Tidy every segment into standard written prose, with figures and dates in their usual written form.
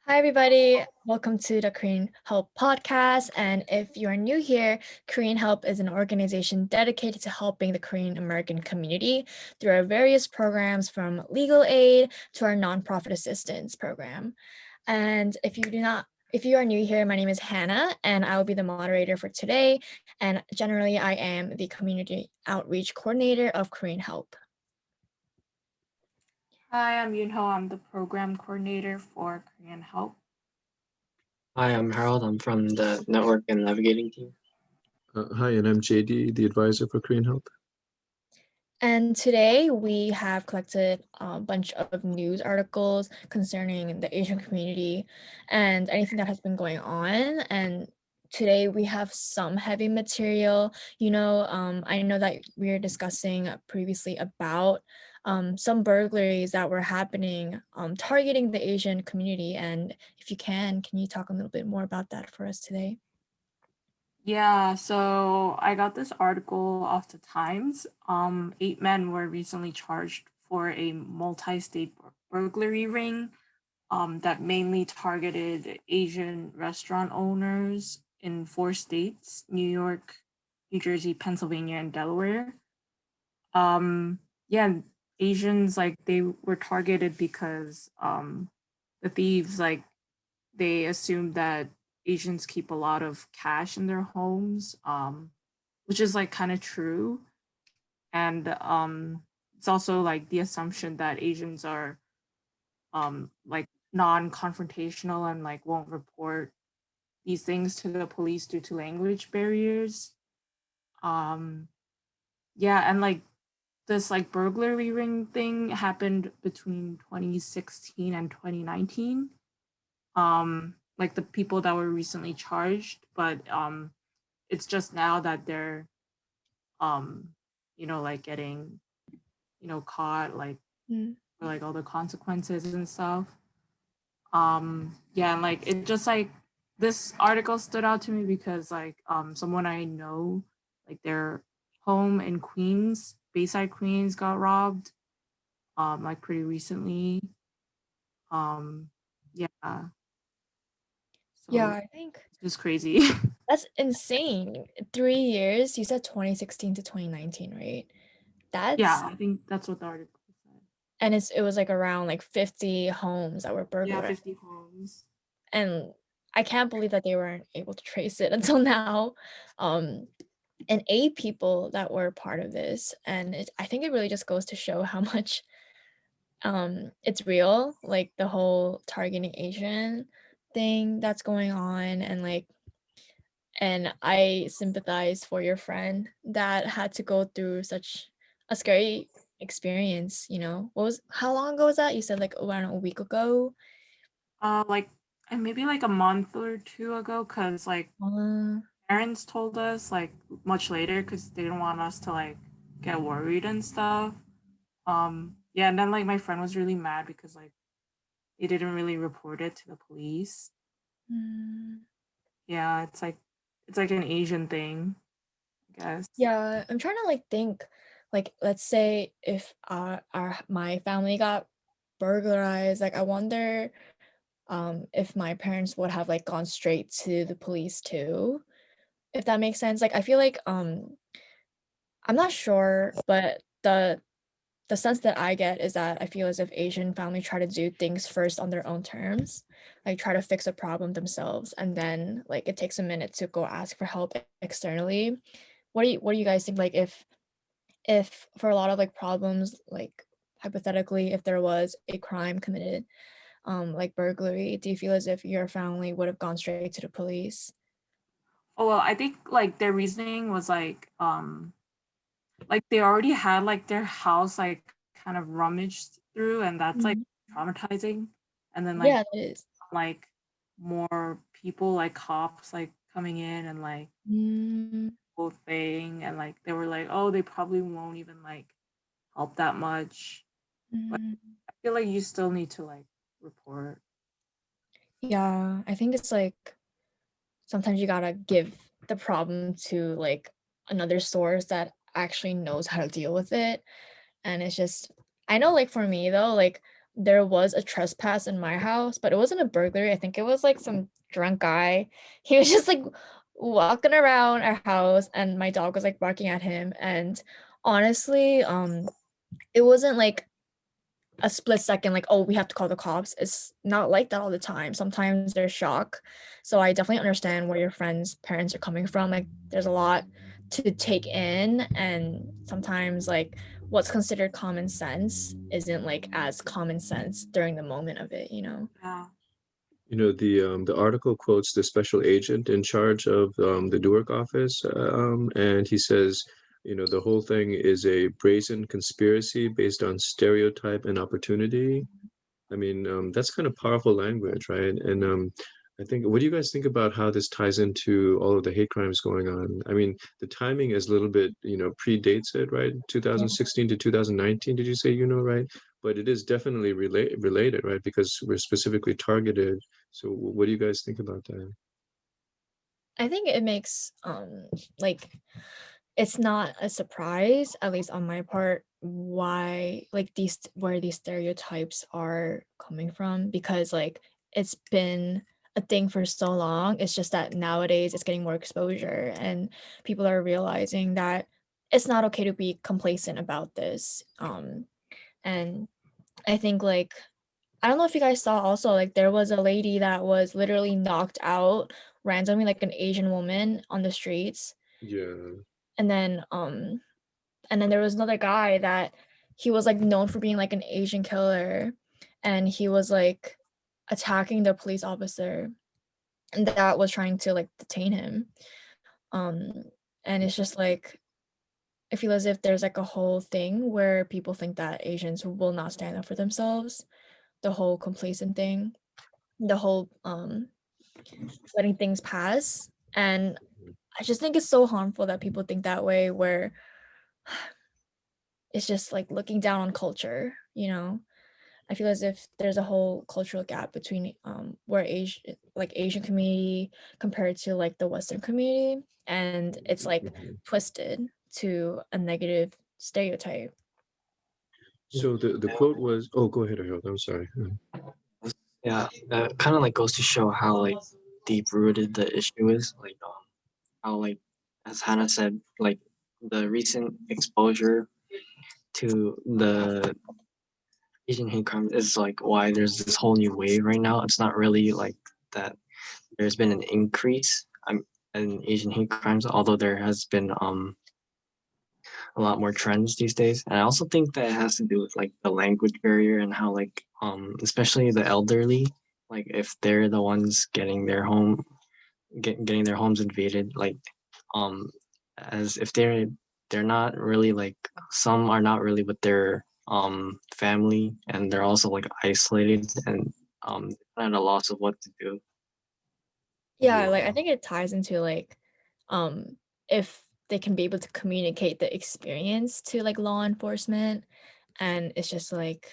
Hi, everybody. Welcome to the Korean Help podcast. And if you're new here, Korean Help is an organization dedicated to helping the Korean American community through our various programs from legal aid to our nonprofit assistance program. And if you are new here, my name is Hannah, and I will be the moderator for today. And generally, I am the community outreach coordinator of Korean Help. Hi, I'm Yunho. I'm the program coordinator for Korean Help. Hi, I'm Harold. I'm from the network and navigating team. Hi, and I'm JD, the advisor for Korean Help. And today we have collected a bunch of news articles concerning the Asian community and anything that has been going on. And today we have some heavy material. I know that we were discussing previously about some burglaries that were happening targeting the Asian community. And if you can you talk a little bit more about that for us today? Yeah, so I got this article off the Times. 8 men were recently charged for a multi-state burglary ring that mainly targeted Asian restaurant owners in 4 states: New York, New Jersey, Pennsylvania, and Delaware. Yeah, Asians, like, they were targeted because the thieves, like, they assumed that Asians keep a lot of cash in their homes, which is like kind of true. And it's also like the assumption that Asians are like non-confrontational and like won't report these things to the police due to language barriers. Yeah, and like this like burglary ring thing happened between 2016 and 2019. Like the people that were recently charged, but it's just now that they're like getting caught, like for like all the consequences and stuff. Yeah, and like it just like this article stood out to me because like someone I know, like their home in Queens, Bayside, Queens, got robbed like pretty recently. Yeah. So Yeah, I think it's just crazy. that's insane. 3 years, you said 2016 to 2019, right? Yeah, That's I think that's what the article said. and it was like around like 50 homes that were Yeah, burglarized. 50 homes. And I can't believe that they weren't able to trace it until now. And 8 people that were part of this. And I think it really just goes to show how much it's real, like the whole targeting Asian thing that's going on. And I sympathize for your friend that had to go through such a scary experience. How long ago was that? You said like around a week ago. Like, and maybe like a month or two ago, because like parents told us like much later because they didn't want us to like get worried and stuff. Yeah, and then like my friend was really mad because like they didn't really report it to the police. Yeah, it's like an Asian thing, I guess. Yeah, I'm trying to like think, like let's say if my family got burglarized, like I wonder if my parents would have like gone straight to the police too, if that makes sense. Like I feel like I'm not sure, but the sense that I get is that I feel as if Asian family try to do things first on their own terms, like try to fix a problem themselves, and then like it takes a minute to go ask for help externally. What do you guys think? Like if for a lot of like problems, like hypothetically, if there was a crime committed, like burglary, do you feel as if your family would have gone straight to the police? Oh well, I think like their reasoning was like they already had like their house like kind of rummaged through, and that's like traumatizing. And then Yeah, it is. like more people like cops like coming in and like whole thing, and like they were like, oh, they probably won't even like help that much. But I feel like you still need to like report. Yeah, I think it's like sometimes you gotta give the problem to like another source that actually knows how to deal with it. And it's just, I know like for me though, like there was a trespass in my house, but it wasn't a burglary. I think it was like some drunk guy. He was just like walking around our house and my dog was like barking at him. And honestly, it wasn't like a split second, like, oh, we have to call the cops. It's not like that all the time. Sometimes there's shock. So I definitely understand where your friends' parents are coming from. Like, there's a lot to take in, and sometimes like what's considered common sense isn't like as common sense during the moment of it, you know? Yeah. The article quotes the special agent in charge of the Newark office, and he says, the whole thing is a brazen conspiracy based on stereotype and opportunity. I mean, that's kind of powerful language, right? And I think, what do you guys think about how this ties into all of the hate crimes going on? I mean, the timing is a little bit, predates it, right? 2016 to 2019, did you say, right? But it is definitely related, right? Because we're specifically targeted. So what do you guys think about that? I think it makes like it's not a surprise, at least on my part, why like these where these stereotypes are coming from, because like it's been a thing for so long. It's just that nowadays it's getting more exposure and people are realizing that it's not okay to be complacent about this. And I think like I don't know if you guys saw also, like there was a lady that was literally knocked out randomly, like an Asian woman on the streets. Yeah. And then there was another guy that he was like known for being like an Asian killer, and he was like attacking the police officer and that was trying to like detain him. Um and it's just like I feel as if there's like a whole thing where people think that Asians will not stand up for themselves, the whole complacent thing, the whole letting things pass. And I just think it's so harmful that people think that way, where it's just like looking down on culture, you know? I feel as if there's a whole cultural gap between where Asian community compared to like the Western community, and it's like Mhm. twisted to a negative stereotype. So the quote was, oh, go ahead, Harold. I'm sorry. Yeah, that kind of like goes to show how like deep rooted the issue is. Like how like as Hannah said, like the recent exposure to the Asian hate crime is like why there's this whole new wave right now. It's not really like that. There's been an increase in Asian hate crimes, although there has been a lot more trends these days. And I also think that it has to do with like the language barrier and how like especially the elderly, like if they're the ones getting their getting their homes invaded, like um as if they're not really like some are not really with their family, and they're also like isolated and at a loss of what to do. Yeah, like I think it ties into like if they can be able to communicate the experience to like law enforcement, and it's just like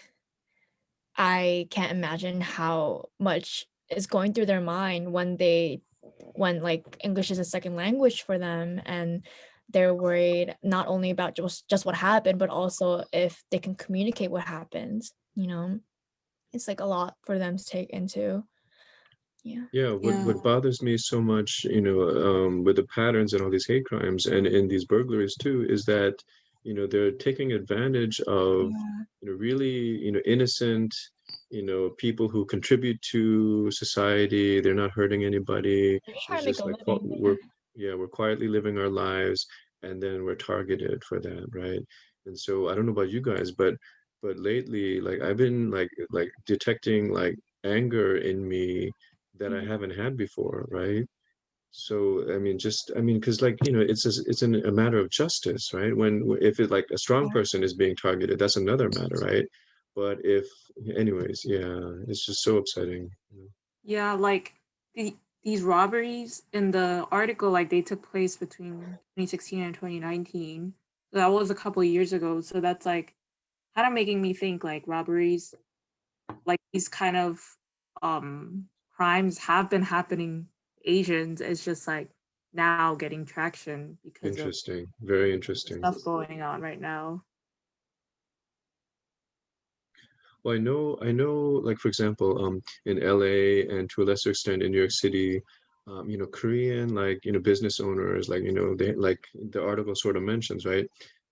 I can't imagine how much is going through their mind when like English is a second language for them, and they're worried not only about just what happened, but also if they can communicate what happens, you know? It's like a lot for them to take into. Yeah. Yeah, Yeah. what bothers me so much, with the patterns and all these hate crimes and in these burglaries too, is that, they're taking advantage of, Yeah. really, innocent, people who contribute to society. They're not hurting anybody. They're just trying It's to make just a like living. we're, yeah, we're quietly living our lives, and then we're targeted for that, right? And so I don't know about you guys, but lately, like I've been like detecting like anger in me that I Mhm. haven't had before, right? So I mean, because like a matter of justice, right? When if it like a strong Yeah. person is being targeted, that's another matter, right? But if, anyways, yeah, it's just so upsetting. Yeah, like these robberies in the article, like they took place between 2016 and 2019. So that was a couple of years ago. So that's like kind of making me think like robberies, like these kind of crimes have been happening to Asians. It's just like now getting traction because of Interesting, very interesting. stuff going on right now. Well, I know, like for example, in LA and to a lesser extent in New York City, Korean, like, business owners, like, they, like the article sort of mentions, right?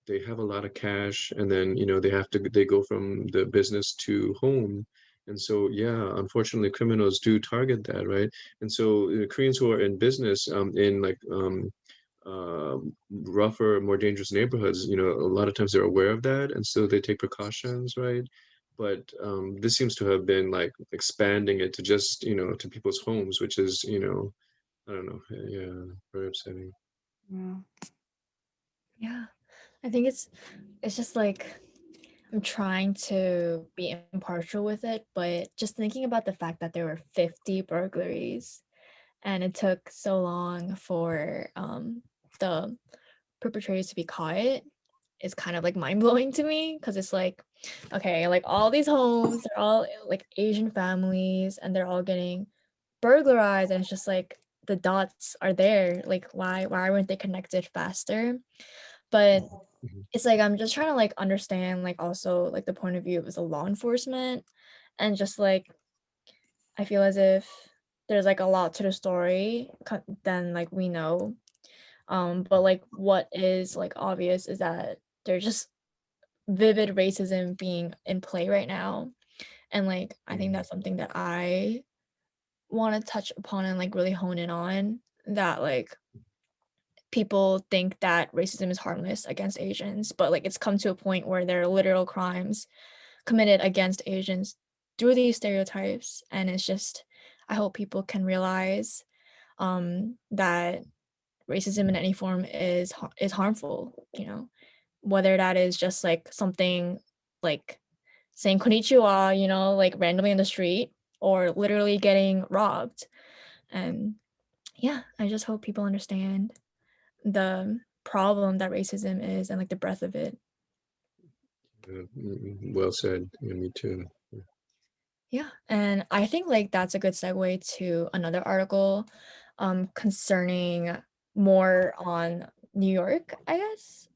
They have a lot of cash, and then, they go from the business to home. And so, yeah, unfortunately, criminals do target that, right? And so, Koreans who are in business, in like, rougher, more dangerous neighborhoods, a lot of times they're aware of that, and so they take precautions, right? But this seems to have been like expanding it to just, to people's homes, which is, I don't know, yeah, very upsetting. Yeah. Yeah. I think it's just like I'm trying to be impartial with it, but just thinking about the fact that there were 50 burglaries and it took so long for the perpetrators to be caught is kind of like mind blowing to me because it's like, okay, like all these homes, they're all like Asian families and they're all getting burglarized, and it's just like the dots are there. Like why weren't they connected faster? But Mhm. it's like I'm just trying to like understand like also like the point of view of the law enforcement, and just like I feel as if there's like a lot to the story than like we know. But like what is like obvious is that there's just vivid racism being in play right now. And like I think Mhm. that's something that I want to touch upon and like really hone in on, that like people think that racism is harmless against Asians, but like it's come to a point where there are literal crimes committed against Asians through these stereotypes. And it's just I hope people can realize that racism in any form is harmful, whether that is just like something like saying konnichiwa, like randomly in the street, or literally getting robbed. And yeah, I just hope people understand the problem that racism is and like the breadth of it. Well said. Yeah, me too. Yeah, and I think like that's a good segue to another article concerning more on New York, I guess.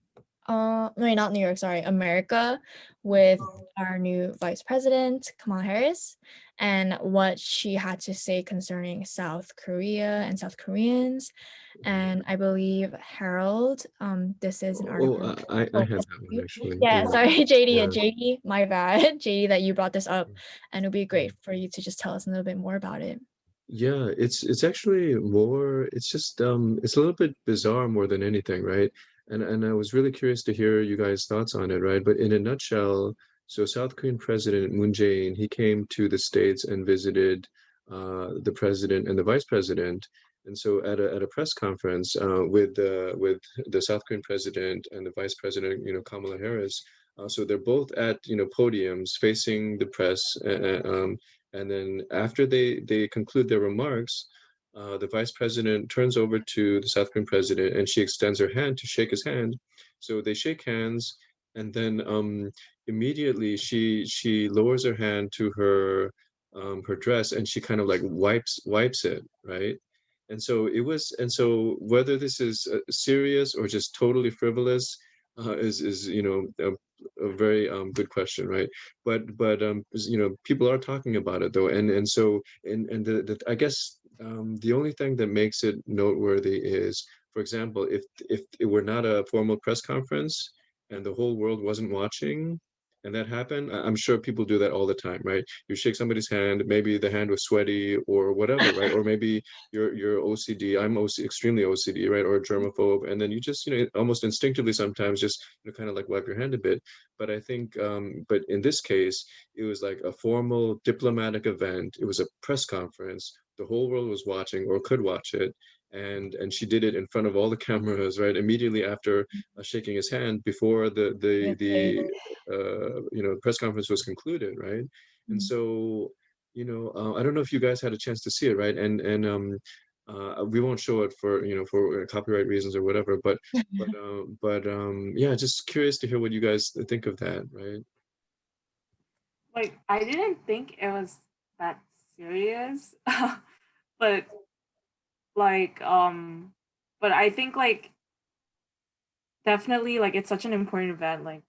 No, not New York, sorry, America, with our new vice president, Kamala Harris, and what she had to say concerning South Korea and South Koreans. And I believe Harold, this is an Oh, article. I Oh, have yes, that one you? actually. Yeah, Yeah, sorry, JD, yeah. JD, my bad, JD, that you brought this up, and it would be great for you to just tell us a little bit more about it. Yeah, it's actually more, it's just it's a little bit bizarre more than anything, right? And I was really curious to hear you guys' thoughts on it, right? But in a nutshell, so South Korean President Moon Jae-in, he came to the States and visited the president and the vice president. And so at a press conference with the South Korean president and the vice president, Kamala Harris, so they're both at podiums facing the press, and then after they conclude their remarks, the vice president turns over to the South Korean president and she extends her hand to shake his hand. So they shake hands, and then immediately she lowers her hand to her dress and she kind of like wipes it, right? And so whether this is serious or just totally frivolous is a very good question, right? But people are talking about it though, and so and the I guess the only thing that makes it noteworthy is, for example, if it were not a formal press conference and the whole world wasn't watching and that happened, I'm sure people do that all the time, right? You shake somebody's hand, maybe the hand was sweaty or whatever, right? Or maybe you're OCD. I'm extremely OCD, right? Or a germaphobe, and then you just almost instinctively sometimes just kind of like wipe your hand a bit. But I think, but in this case, it was like a formal diplomatic event. It was a press conference. The whole world was watching or could watch it. And she did it in front of all the cameras, right? Immediately after shaking his hand before the Okay. press conference was concluded, right? And Mm. so, I don't know if you guys had a chance to see it, right? We won't show it for copyright reasons or whatever, but yeah, just curious to hear what you guys think of that, right? Like, I didn't think it was that serious. But like but I think like definitely like it's such an important event, like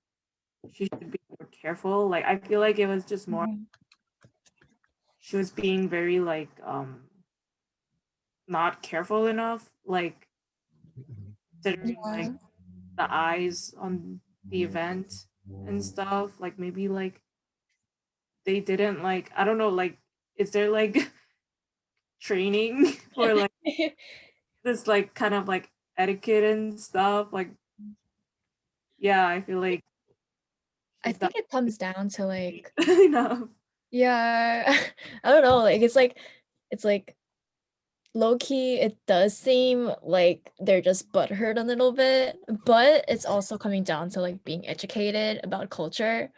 she should be careful. Like I feel like it was just more Mhm. she was being very like not careful enough, like considering like Yeah. the eyes on the event and stuff. Like maybe like they didn't like, I don't know, like is there like training for like this like kind of like etiquette and stuff? Like yeah, I feel like I she's not think it comes down to like, enough. yeah, I don't know, like it's like low key, it does seem like they're just butthurt a little bit, but it's also coming down to like being educated about culture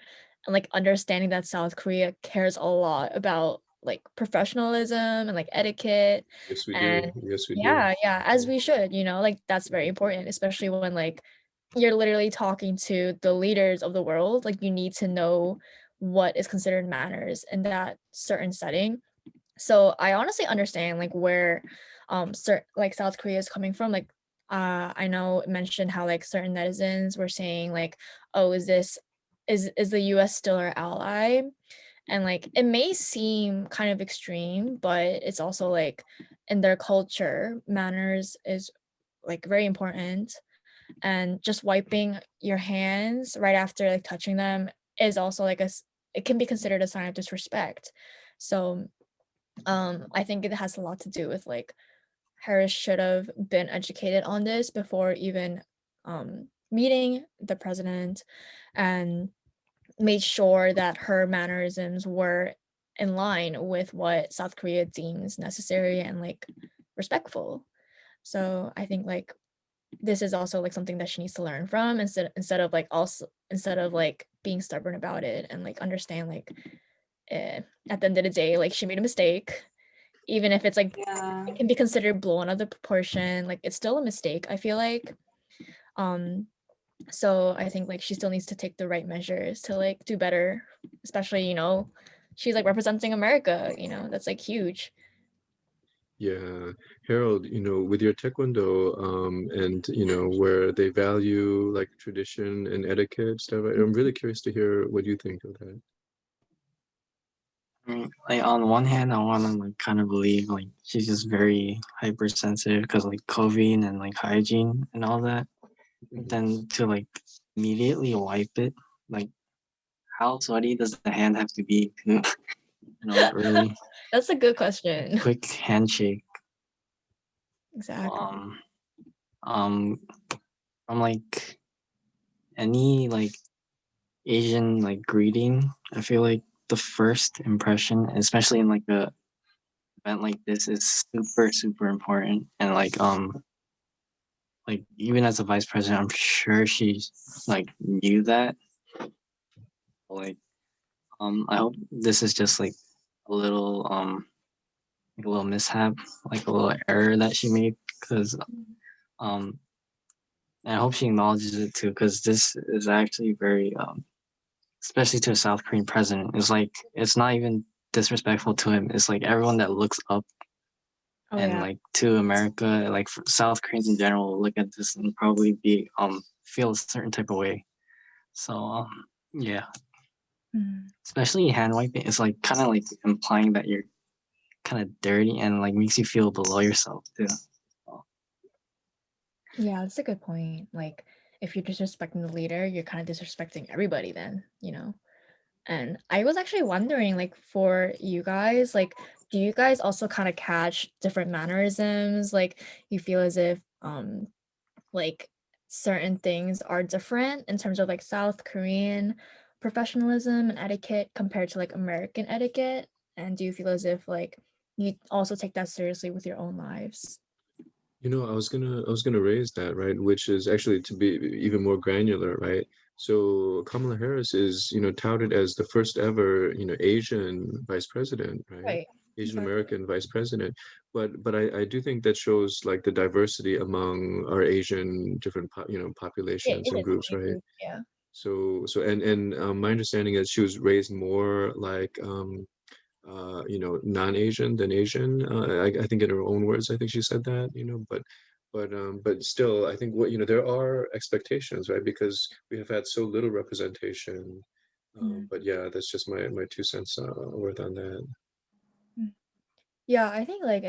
and like understanding that South Korea cares a lot about like professionalism and like etiquette. Yes, we And do. Yes, we do. yeah, yeah, as we should, like that's very important, especially when like you're literally talking to the leaders of the world. Like you need to know what is considered manners in that certain setting. So I honestly understand like where like South Korea is coming from. Like I know it mentioned how like certain netizens were saying like, oh, is the US still our ally? And like it may seem kind of extreme, but it's also like in their culture, manners is like very important. And just wiping your hands right after like touching them is also like it can be considered a sign of disrespect. So I think it has a lot to do with like Harris should have been educated on this before even meeting the president, and made sure that her mannerisms were in line with what South Korea deems necessary and like respectful. So I think like this is also like something that she needs to learn from, instead of like being stubborn about it, and like understand like at the end of the day like she made a mistake, even if it's like Yeah. it can be considered blown out of proportion, like it's still a mistake, I feel like. Um, so I think like she still needs to take the right measures to like do better, especially, she's like representing America, that's like huge. Yeah, Harold, with your taekwondo, and where they value like tradition and etiquette stuff, I'm really curious to hear what you think of that. I mean, like on one hand, I want to like kind of believe like she's just very hypersensitive because like COVID and like hygiene and all that. But then to like immediately wipe it, like how sweaty does the hand have to be to, really That's a good question. quick handshake? Exactly. Um, um, from like any like Asian like greeting, I feel like the first impression, especially in like a event like this, is super super important. And like even as a vice president, I'm sure she's like knew that. Like I hope this is just like a little mishap, like a little error that she made, because um and I hope she acknowledges it too, because this is actually very especially to a South Korean president, it's like it's not even disrespectful to him. It's like everyone that looks up Oh and yeah. like to America, like for South Koreans in general, will look at this and probably be feel a certain type of way. So yeah, Mhm. especially hand wiping, it's like kind of like implying that you're kind of dirty and like makes you feel below yourself too. So, Yeah, that's a good point. Like if you're disrespecting the leader, you're kind of disrespecting everybody then. And I was actually wondering, like, for you guys, like, do you guys also kind of catch different mannerisms? Like, you feel as if, like, certain things are different in terms of like South Korean professionalism and etiquette compared to like American etiquette? And do you feel as if like you also take that seriously with your own lives? I was gonna raise that, right? Which is actually to be even more granular, right? So Kamala Harris is, touted as the first ever, Asian vice president, right? Right. Asian Exactly. American vice president. But I do think that shows like the diversity among our Asian different populations It and is groups, a right? group, yeah. And my understanding is she was raised more like non-Asian than Asian. I think in her own words, I think she said that, but still, I think there are expectations, right? Because we have had so little representation But yeah, that's just my 2 cents worth on that. Mm. Yeah, I think like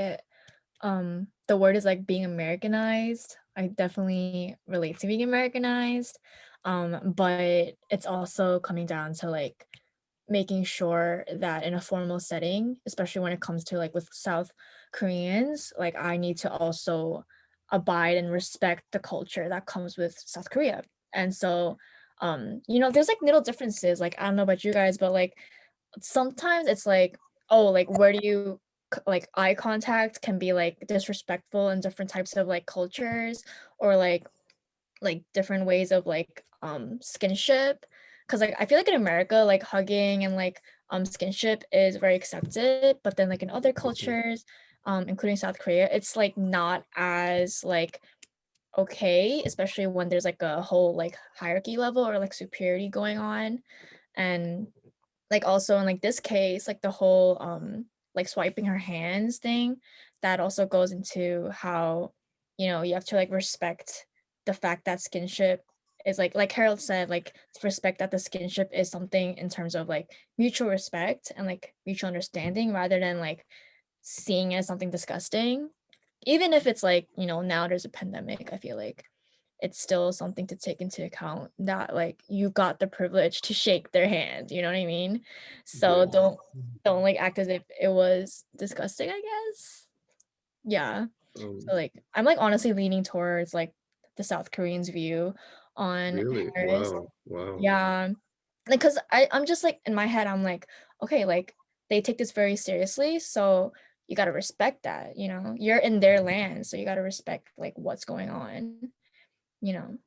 the word is like being Americanized. I definitely relate to being Americanized. But it's also coming down to like making sure that in a formal setting, especially when it comes to like with South Koreans, like I need to also abide and respect the culture that comes with South Korea. And so there's like little differences. Like I don't know about you guys, but like sometimes it's like, oh, like where do you like eye contact can be like disrespectful in different types of like cultures, or like different ways of like skinship, because like I feel like in America like hugging and like skinship is very accepted, but then like in other cultures, including South Korea, it's like not as like okay, especially when there's like a whole like hierarchy level or like superiority going on. And like also in like this case, like the whole like swiping her hands thing, that also goes into how you have to like respect the fact that skinship is like Harold said, like to respect that the skinship is something in terms of like mutual respect and like mutual understanding, rather than like seeing it as something disgusting. Even if it's like now there's a pandemic, I feel like it's still something to take into account that like you got the privilege to shake their hand, you know what I mean? So Yeah. don't like act as if it was disgusting, I guess. Yeah. Um, So like I'm like honestly leaning towards like the South Koreans view on really? Paris. Wow. Wow. Yeah. Like cuz I'm just like in my head I'm like, okay, like they take this very seriously, so you got to respect that, You're in their land, so you got to respect like what's going on, you know.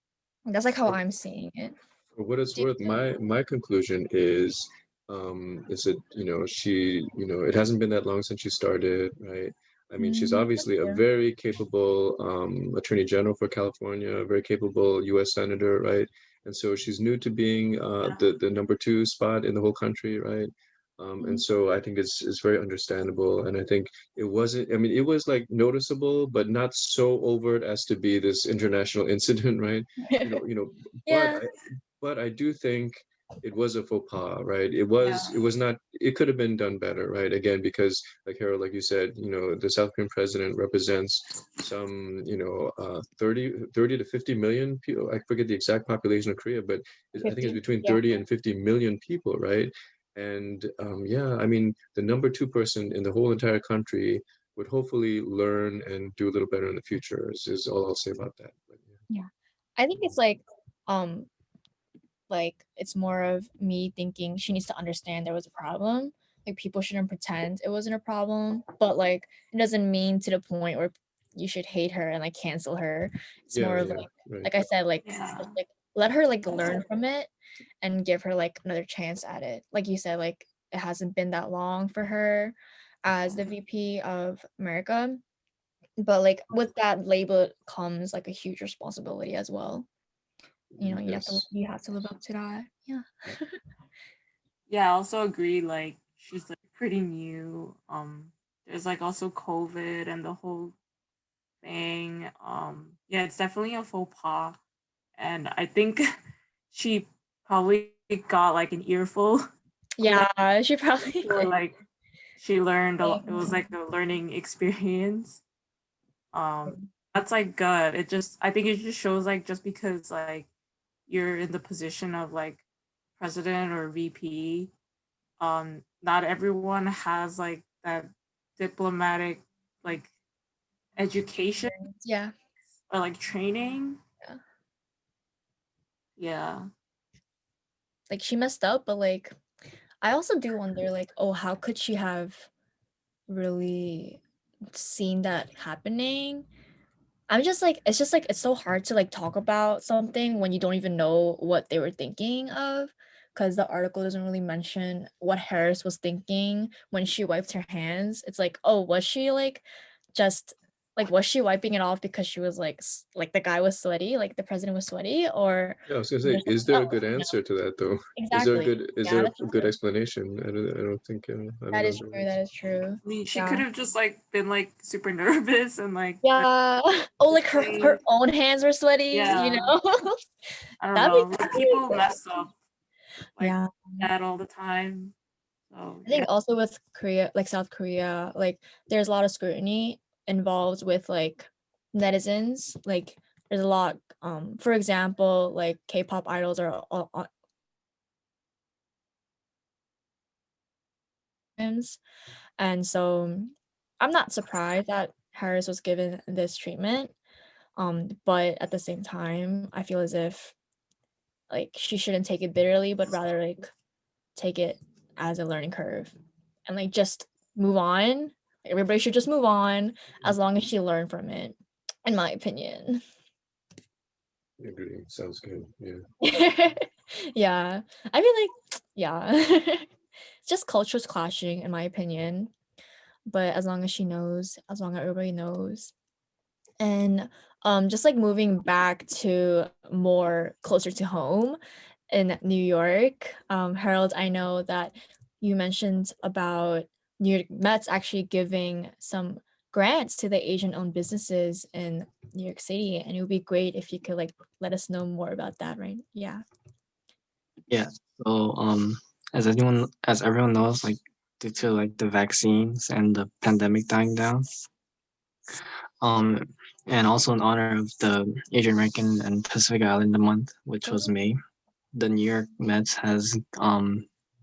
That's like how I'm seeing it. For what it's Do worth, my conclusion is that she it hasn't been that long since she started, right? I mean, she's That's obviously a true. very capable Attorney General for California, a very capable U.S. Senator, right? And so she's new to being the number two spot in the whole country, right? And Mhm. so I think it's very understandable, and I think it wasn't. I mean, it was like noticeable, but not so overt as to be this international incident, right? You know, but Yeah. I do think it was a faux pas, right? Yeah. It was not, it could have been done better, right? Again, because like Harold, like you said, the South Korean president represents some, 30 to 50 million people. I forget the exact population of Korea, but I think it's 50. between Yeah. 30 and 50 million people, right? And yeah, I mean, the number two person in the whole entire country would hopefully learn and do a little better in the future is all I'll say about that. But, Yeah. I think it's um like it's more of me thinking she needs to understand there was a problem. Like people shouldn't pretend it wasn't a problem, but like it doesn't mean to the point where you should hate her and like cancel her. It's yeah, more of yeah, right. like I said, like Yeah. just, like let her like learn from it and give her like another chance at it. Like you said, like it hasn't been that long for her as the VP of America, but like with that label comes like a huge responsibility as well. Yes. You have to live up to that. Yeah. Yeah, I also agree, like she's like pretty new. There's like also COVID and the whole thing. Yeah, it's definitely a faux pas. And I think she probably got like an earful Yeah, she probably or did. like she learned a lot. It was Same. like a learning experience. That's like good. I think it just shows like just because like you're in the position of like president or VP, not everyone has like that diplomatic like education Yeah. or like training. Yeah. Yeah. Like she messed up, but like I also do wonder like, oh, how could she have really seen that happening? I'm just like it's just like it's so hard to like talk about something when you don't even know what they were thinking of, because the article doesn't really mention what Harris was thinking when she wiped her hands. It's like, oh, was she like just like was she wiping it off because she was like like the guy was sweaty, like the president was sweaty, or Yeah, I was gonna was say, there is something there a else, good answer to that though? Exactly. Is Yeah, there that's a good true. explanation? I don't think I don't That know is there true. is. That is true. I mean, she could Yeah. have just like been like super nervous and like Yeah. Oh, like her own hands were sweaty, yeah, I don't That'd be know. Like people crazy. mess up. like Yeah. that all the time. So I yeah. think also with Korea, like South Korea, like there's a lot of scrutiny involved with like netizens. Like there's a lot, for example, like K-pop idols are all and so I'm not surprised that Harris was given this treatment. But at the same time, I feel as if like she shouldn't take it bitterly, but rather like take it as a learning curve and like just move on. Everybody should just move on as long as she learned from it, in my opinion. I agree. Sounds good. Yeah. Yeah. I feel like, yeah. It's just cultures clashing, in my opinion. But as long as she knows, as long as everybody knows. And just like moving back to more closer to home in New York, Harold, I know that you mentioned about New York Mets actually giving some grants to the Asian-owned businesses in New York City, and it would be great if you could like let us know more about that, right? Yeah. Yeah. So as everyone knows, like due to like the vaccines and the pandemic dying down, um, and also in honor of the Asian American and Pacific Islander Month, which was Oh. May, the New York Mets has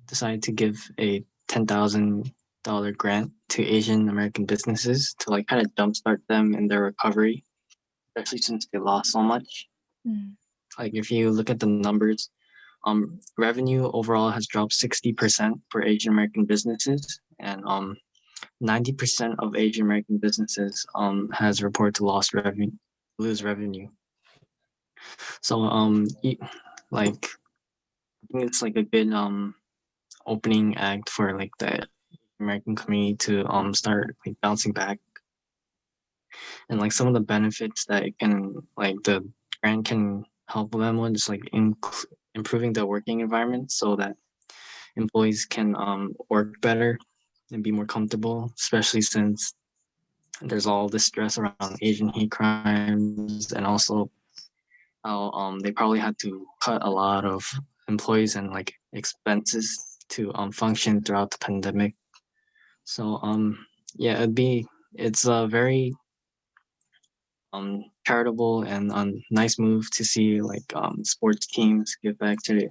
decided to give a $10,000 grant to Asian American businesses to like kind of jumpstart them in their recovery, especially since they lost so much. Mm. Like if you look at the numbers, revenue overall has dropped 60% for Asian American businesses, and 90% of Asian American businesses has reported to lose revenue. So like I think it's like a good opening act for like the American community to start like bouncing back, and like some of the benefits that it can like the grant can help them with is like improving the working environment so that employees can work better and be more comfortable, especially since there's all this stress around Asian hate crimes, and also how they probably had to cut a lot of employees and like expenses to function throughout the pandemic. So yeah, it's a very charitable and nice move to see like sports teams give back to the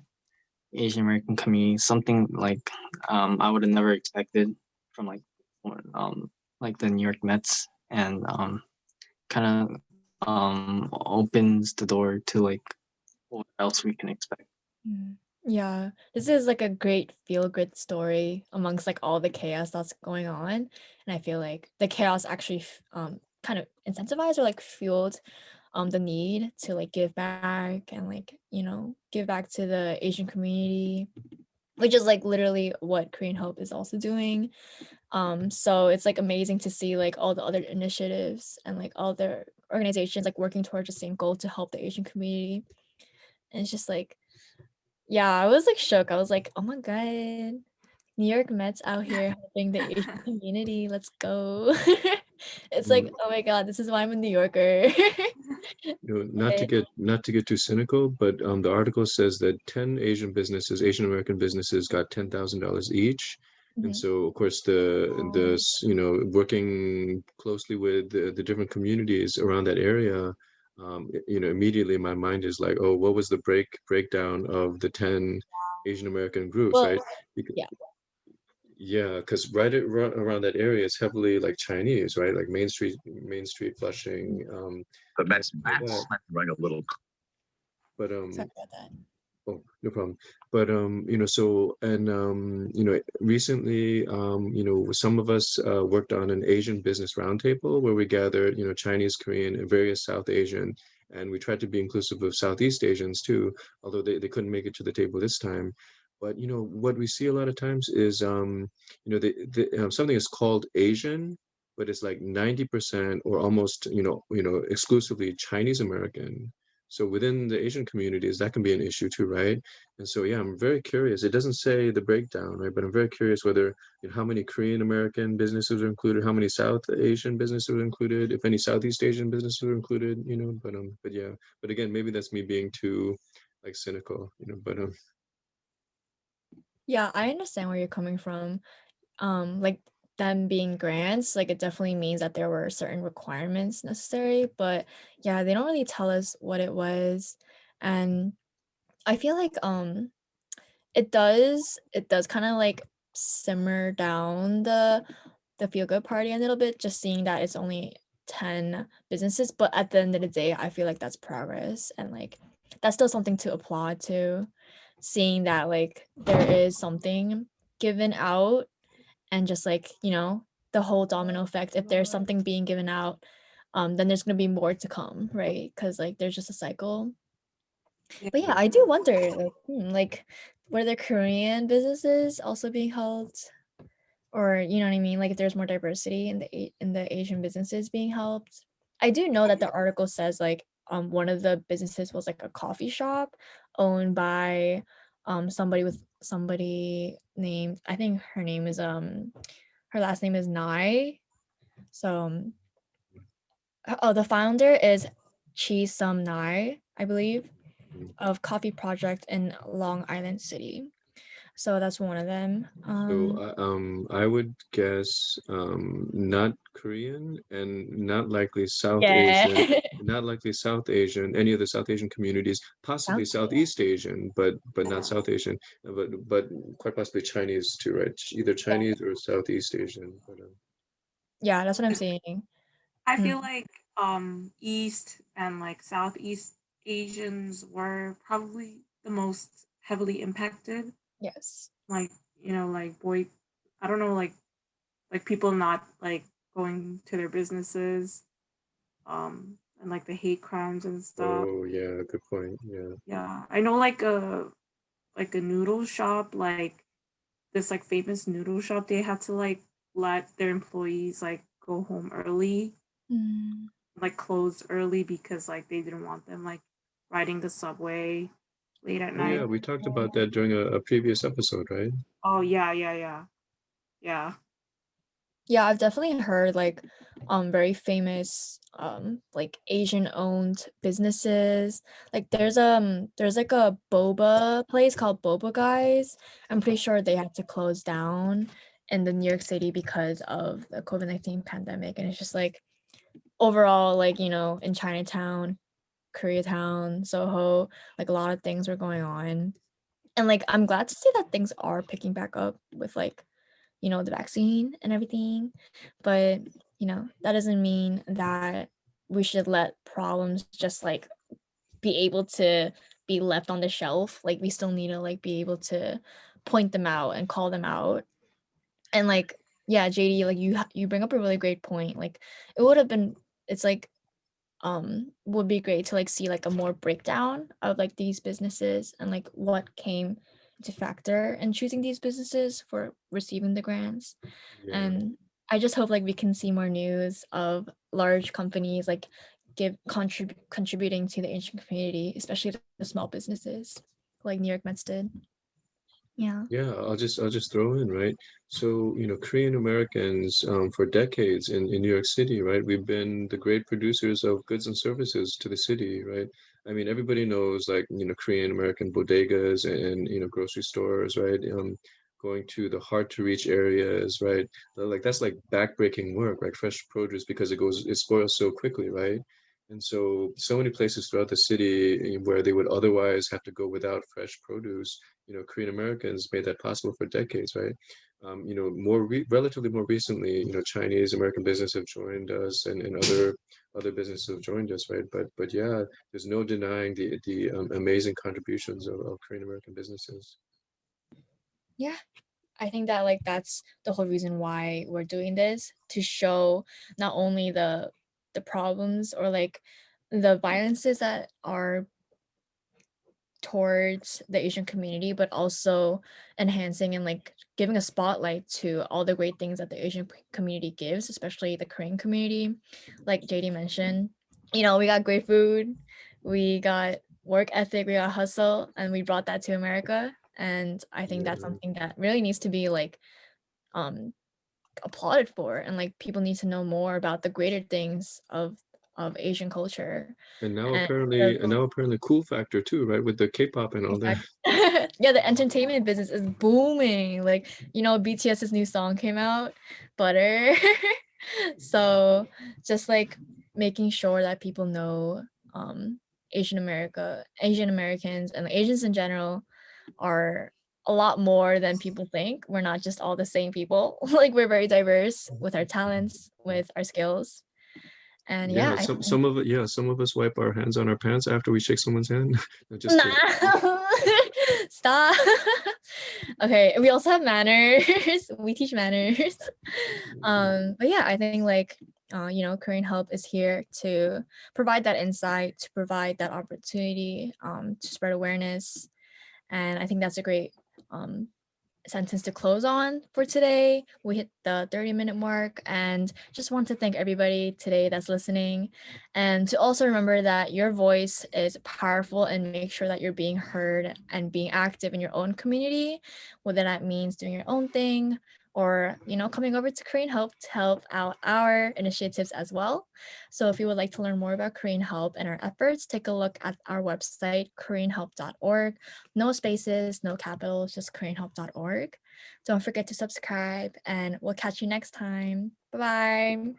Asian American community. Something like I would have never expected from like the New York Mets, and kind of opens the door to like what else we can expect. Mm. Yeah, this is like a great feel-good story amongst like all the chaos that's going on, and I feel like the chaos actually kind of incentivized or like fueled the need to like give back and like give back to the Asian community, which is like literally what Korean Hope is also doing. So it's like amazing to see like all the other initiatives and like all the organizations like working towards the same goal to help the Asian community, and it's just like yeah, I was like shook. I was like, "Oh my god, New York Mets out here helping the Asian community. Let's go." It's like, Mm, "Oh my god, this is why I'm a New Yorker." not to get too cynical, but the article says that 10 Asian American businesses got $10,000 each. And Mhm. so, of course, working closely with the different communities around that area, immediately my mind is like, oh, what was the breakdown of the 10 Asian American groups, Well, right? yeah. Yeah, because around that area is heavily like Chinese, right? Like Main Street, Flushing, The Mets like bats that. rang a little. But Sorry about that. oh, no problem. But so and recently, some of us worked on an Asian business roundtable where we gathered, Chinese, Korean, and various South Asian, and we tried to be inclusive of Southeast Asians too, although they couldn't make it to the table this time. But what we see a lot of times is something is called Asian, but it's like 90% or almost exclusively Chinese American. So within the Asian communities, that can be an issue too, right? And so, yeah, I'm very curious. It doesn't say the breakdown, right? But I'm very curious whether, how many Korean American businesses are included, how many South Asian businesses are included, if any Southeast Asian businesses are included, but yeah. But again, maybe that's me being too like cynical, but Yeah, I understand where you're coming from. Like them being grants, like it definitely means that there were certain requirements necessary, but yeah, they don't really tell us what it was. And I feel like it does kind of like simmer down the feel good party a little bit, just seeing that it's only 10 businesses, but at the end of the day, I feel like that's progress, and like that's still something to applaud to, seeing that like there is something given out, and just like, the whole domino effect. If there's something being given out, then there's gonna be more to come, right? Because like there's just a cycle. Yeah. But yeah, I do wonder, like were there Korean businesses also being held, or you know what I mean? Like if there's more diversity in the Asian businesses being helped. I do know that the article says like one of the businesses was like a coffee shop owned by somebody named, I think her name is her last name is Nai. So the founder is Chi Sum Nai, I believe, Mm. of Coffee Project in Long Island City. So that's one of them. So I would guess not Korean and not likely South Yeah. Asian, not likely South Asian, any of the South Asian communities, possibly South Southeast Asian, but not South Asian, but quite possibly Chinese too, right? Either Yeah. Chinese or Southeast Asian. But Yeah, that's what I'm saying. I feel Mm, like East and like Southeast Asians were probably the most heavily impacted. yes. Like, like I don't know, like people not like going to their businesses, and like the hate crimes and stuff. oh yeah, good point. Yeah. Yeah. I know like a noodle shop, like this like famous noodle shop, they had to like let their employees like go home early, Mm, like close early because like they didn't want them like riding the subway late at Oh yeah, night. we talked about that during a previous episode, right? Oh yeah, yeah, yeah. Yeah. yeah, I've definitely heard like very famous like Asian owned businesses. Like there's like a boba place called Boba Guys. I'm pretty sure they had to close down in the New York City because of the COVID-19 pandemic. And it's just like overall, like, in Chinatown, Koreatown, Soho, like a lot of things were going on. And like I'm glad to see that things are picking back up with like, the vaccine and everything. But, that doesn't mean that we should let problems just like be able to be left on the shelf. Like we still need to like be able to point them out and call them out. And like, yeah, JD, like you bring up a really great point. Like it would have been, it's like would be great to like see like a more breakdown of like these businesses and like what came to factor in choosing these businesses for receiving the grants. Yeah. And I just hope like we can see more news of large companies like contributing to the Asian community, especially the small businesses like New York Mets did. Yeah. Yeah, I'll just throw in, right? So, Korean Americans for decades in New York City, right? We've been the great producers of goods and services to the city, right? I mean, everybody knows like, Korean American bodegas and, grocery stores, right? Going to the hard to reach areas, right? Like that's like backbreaking work, right? Fresh produce because it spoils so quickly, right? And so many places throughout the city where they would otherwise have to go without fresh produce, Korean Americans made that possible for decades, right? Relatively more recently, Chinese American business have joined us, and other businesses have joined us, right? But yeah, there's no denying the amazing contributions of Korean American businesses. Yeah. I think that like that's the whole reason why we're doing this, to show not only the problems or like the violences that are towards the Asian community, but also enhancing and like giving a spotlight to all the great things that the Asian community gives, especially the Korean community. Like JD mentioned, we got great food, we got work ethic, we got hustle, and we brought that to America. And I think that's Yeah. something that really needs to be like um applauded for, and like people need to know more about the greater things of Asian culture. And now And apparently, and now apparently, cool factor too, right? With the K-pop and all that. exactly. yeah, the entertainment business is booming. Like, you know, BTS's new song came out, Butter. So just like making sure that people know Asian Americans and Asians in general are a lot more than people think. We're not just all the same people. Like we're very diverse with our talents, with our skills. And yeah, Yeah, I some of it, yeah, some of us wipe our hands on our pants after we shake someone's hand. No, just kidding. nah. Stop. Okay, we also have manners. We teach manners. But yeah, I think like you know, Korean Help is here to provide that insight, to provide that opportunity, to spread awareness. And I think that's a great sentence to close on for today. We hit the 30-minute mark and just want to thank everybody today that's listening, and to also remember that your voice is powerful and make sure that you're being heard and being active in your own community, whether that means doing your own thing or, you know, coming over to Korean Help to help out our initiatives as well. So if you would like to learn more about Korean Help and our efforts, take a look at our website, koreanhelp.org. No spaces, no capitals, just koreanhelp.org. Don't forget to subscribe, and we'll catch you next time. Bye bye.